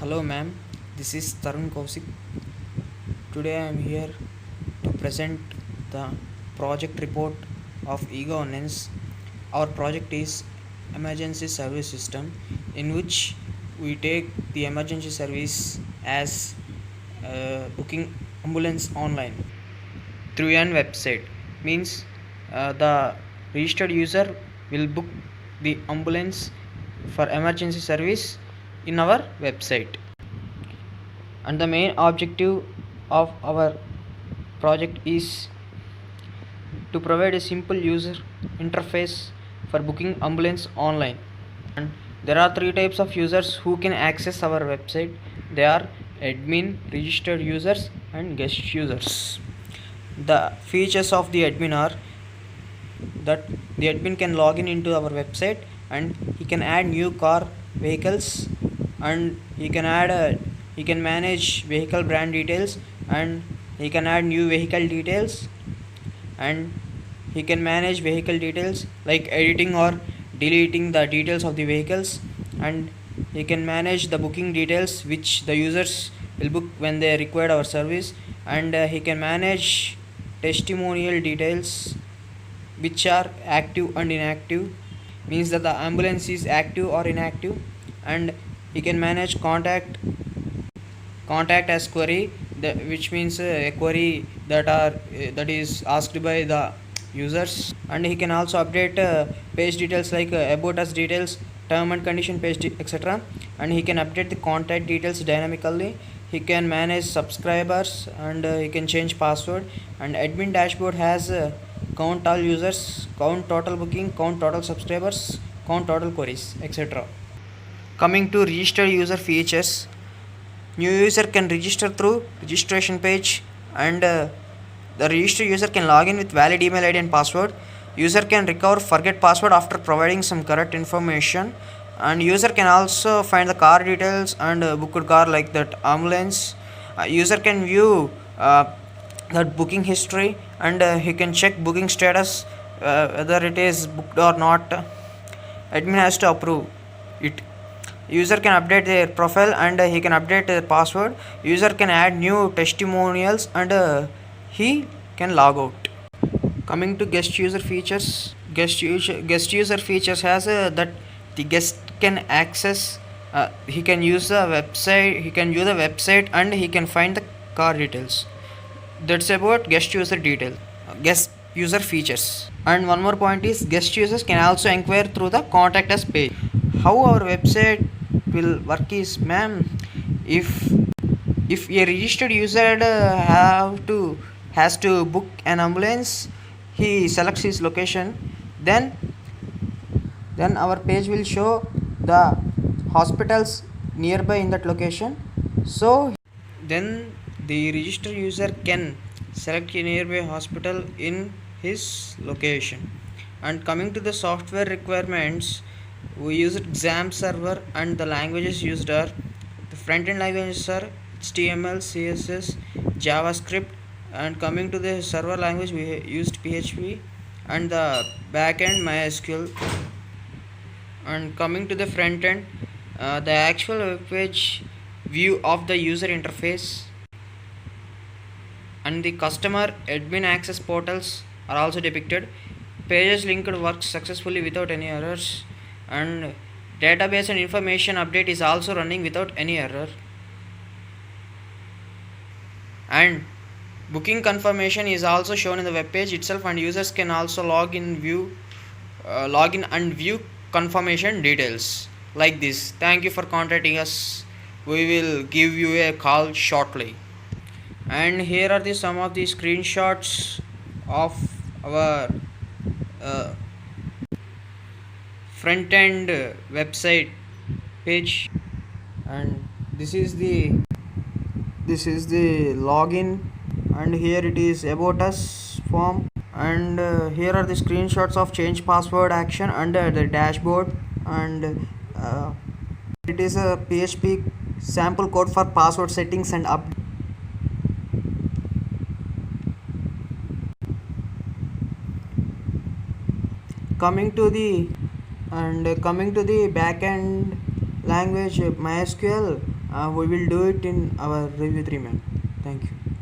Hello, ma'am. This is Tarun Kausik. Today I am here to present the project report of e-governance. Our project is emergency service system, in which we take the emergency service as booking ambulance online through an website. Means the registered user will book the ambulance for emergency service in our website. And the main objective of our project is to provide a simple user interface for booking ambulance online. And there are three types of users who can access our website. They are admin, registered users, and guest users. The features of the admin are that the admin can log in into our website, and he can add new car vehicles, and he can manage vehicle brand details, and he can add new vehicle details, and he can manage vehicle details like editing or deleting the details of the vehicles, and he can manage the booking details which the users will book when they require our service, and he can manage testimonial details which are active and inactive, means that the ambulance is active or inactive. And he can manage contact as query, which means a query that is asked by the users. And he can also update page details like about us details, term and condition page etc. And he can update the contact details dynamically. He can manage subscribers, and he can change password. And admin dashboard has count all users, count total booking, count total subscribers, count total queries etc. Coming to registered user features, new user can register through registration page, and the registered user can log in with valid email ID and password. User can recover forget password after providing some correct information. And user can also find the car details and booked car like that ambulance. User can view that booking history, and he can check booking status, whether it is booked or not. Admin has to approve it. User can update their profile, and he can update their password. User can add new testimonials, and he can log out. Coming to guest user features, guest user features has that the guest can access, he can use the website, he can view the website, and he can find the car details. That's about guest user detail, guest user features. And one more point is guest users can also inquire through the contact us page. How our website will work is, ma'am, if a registered user has to book an ambulance, he selects his location, then our page will show the hospitals nearby in that location. So then the registered user can select a nearby hospital in his location. And coming to the software requirements, we use exam server, and the languages used are, the front end languages are HTML, CSS, JavaScript. And coming to the server language, we used PHP, and the back end MySQL. And coming to the front end, the actual web page view of the user interface and the customer admin access portals are also depicted. Pages linked works successfully without any errors, and database and information update is also running without any error. And booking confirmation is also shown in the web page itself, and users can also log in and view confirmation details like this. Thank you for contacting us. We will give you a call shortly. And here are some of the screenshots of our front end website page. And this is the login, and here it is about us form. And here are the screenshots of change password action under the dashboard. And it is a PHP sample code for password settings and up. Coming to the back end language MySQL, we will do it in our review 3 man. Thank you.